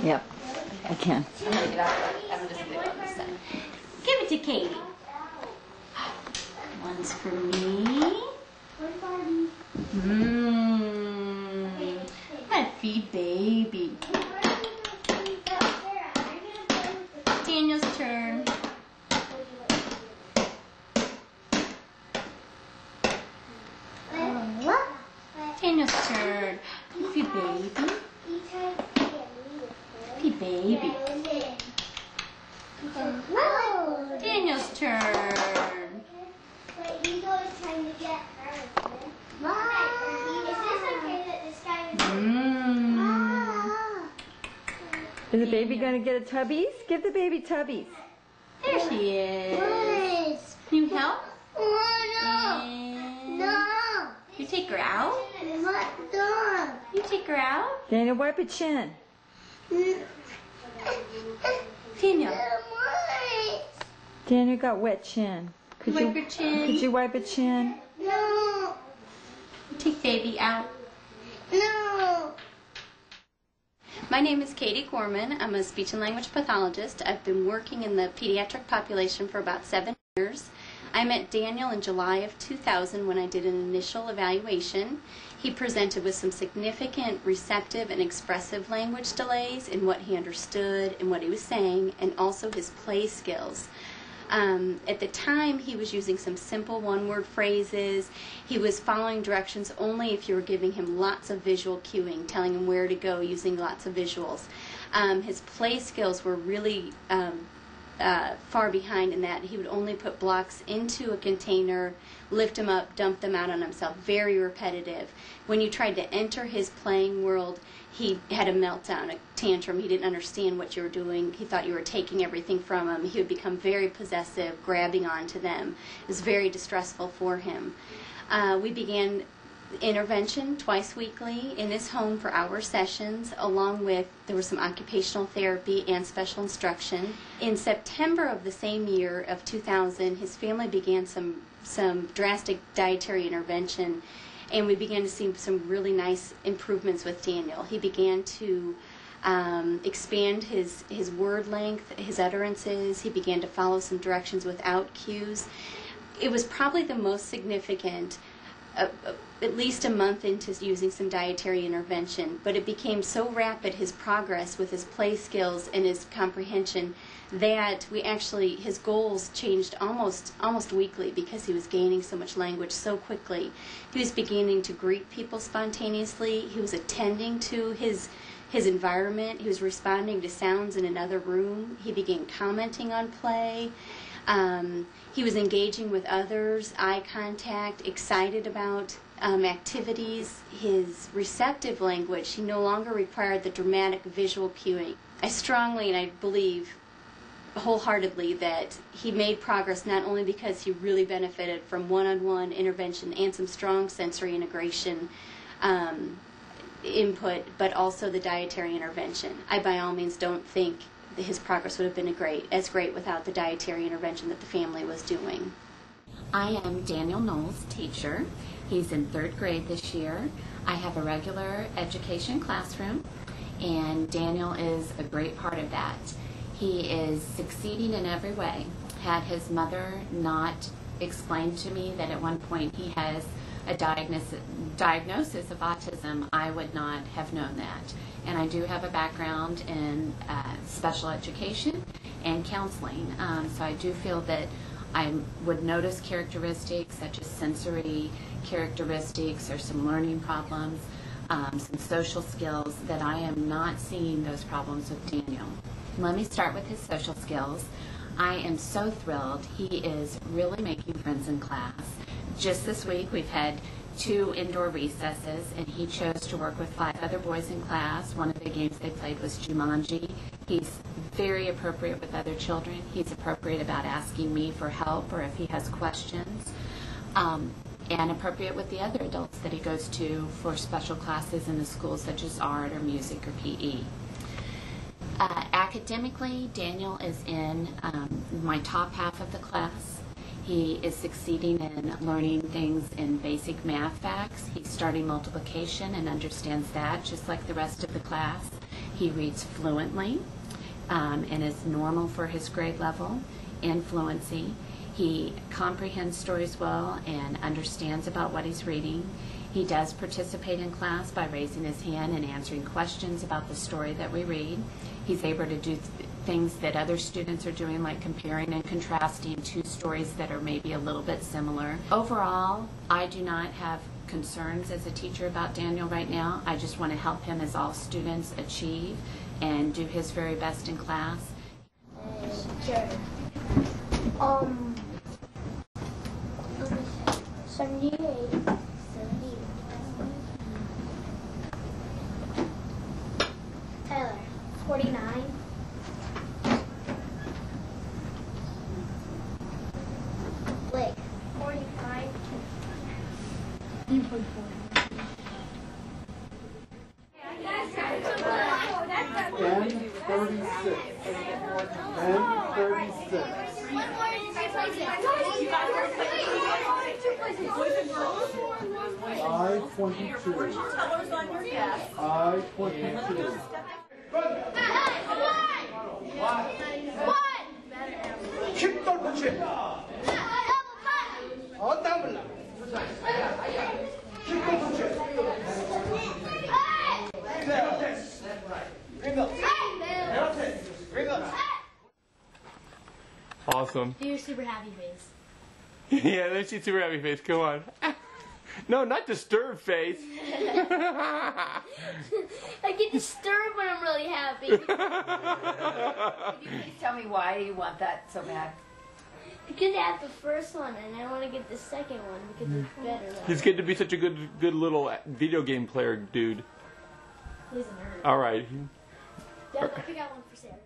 Yep, I can. I'm gonna get out. I'm just gonna go on this side. Give it to Katie. One's for me. I'm gonna feed baby. Daniel's turn. Daniel's turn. Feed baby. Feed baby. Daniel's turn. Is the baby going to get a Tubbies? Give the baby Tubbies. There she is. Can you help? No. You take her out? No. You take her out? Daniel, wipe your chin. Daniel. Daniel got wet chin. Wipe your chin. Could you wipe a chin? No. Take baby out. No. My name is Katie Gorman. I'm a speech and language pathologist. I've been working in the pediatric population for about 7 years. I met Daniel in July of 2000 when I did an initial evaluation. He presented with some significant receptive and expressive language delays in what he understood and what he was saying, and also his play skills. At the time, he was using some simple one-word phrases. He was following directions only if you were giving him lots of visual cueing, telling him where to go using lots of visuals. His play skills were really far behind in that he would only put blocks into a container, lift them up, dump them out on himself. Very repetitive. When you tried to enter his playing world, he had a meltdown, a tantrum. He didn't understand what you were doing. He thought you were taking everything from him. He would become very possessive, grabbing onto them. It was very distressful for him. We began intervention twice weekly in his home for hour sessions, along with, there was some occupational therapy and special instruction. In September of the same year of 2000, his family began some drastic dietary intervention, and we began to see some really nice improvements with Daniel. He began to expand his word length, his utterances. He began to follow some directions without cues. It was probably the most significant, at least a month into using some dietary intervention, but it became so rapid, his progress with his play skills and his comprehension, that his goals changed almost weekly because he was gaining so much language so quickly. He was beginning to greet people spontaneously. He was attending to his environment. He was responding to sounds in another room. He began commenting on play. He was engaging with others, eye contact, excited about activities. His receptive language, he no longer required the dramatic visual cueing. I strongly, and I believe wholeheartedly, that he made progress not only because he really benefited from one-on-one intervention and some strong sensory integration input, but also the dietary intervention. I by all means don't think that his progress would have been as great without the dietary intervention that the family was doing. I am Daniel Knowles' teacher. He's in 3rd grade this year. I have a regular education classroom, and Daniel is a great part of that. He is succeeding in every way. Had his mother not explained to me that at one point he has a diagnosis of autism, I would not have known that. And I do have a background in special education and counseling, so I do feel that I would notice characteristics such as sensory characteristics or some learning problems, some social skills, that I am not seeing those problems with Daniel. Let me start with his social skills. I am so thrilled. He is really making friends in class. Just this week we've had 2 indoor recesses, and he chose to work with 5 other boys in class. One of the games they played was Jumanji. He's very appropriate with other children. He's appropriate about asking me for help or if he has questions, and appropriate with the other adults that he goes to for special classes in the school, such as art or music or PE. Academically, Daniel is in my top half of the class. He is succeeding in learning things in basic math facts. He's starting multiplication and understands that just like the rest of the class. He reads fluently and is normal for his grade level in fluency. He comprehends stories well and understands about what he's reading. He does participate in class by raising his hand and answering questions about the story that we read. He's able to do things that other students are doing, like comparing and contrasting two stories that are maybe a little bit similar. Overall, I do not have concerns as a teacher about Daniel right now. I just want to help him, as all students, achieve and do his very best in class. Sure. 78. Tyler, 49. Blake, 45. You put 40. And 36. And 36. I 22. I 22. Awesome. Do your super happy face. Yeah, let's see super happy face. Come on. No, not disturbed face. I get disturbed when I'm really happy. Could you please tell me why you want that so bad? Because I have the first one and I want to get the second one because it's better. He's getting to be such a good little video game player, dude. He's a nerd. All right. Yeah, I pick out one for Sarah.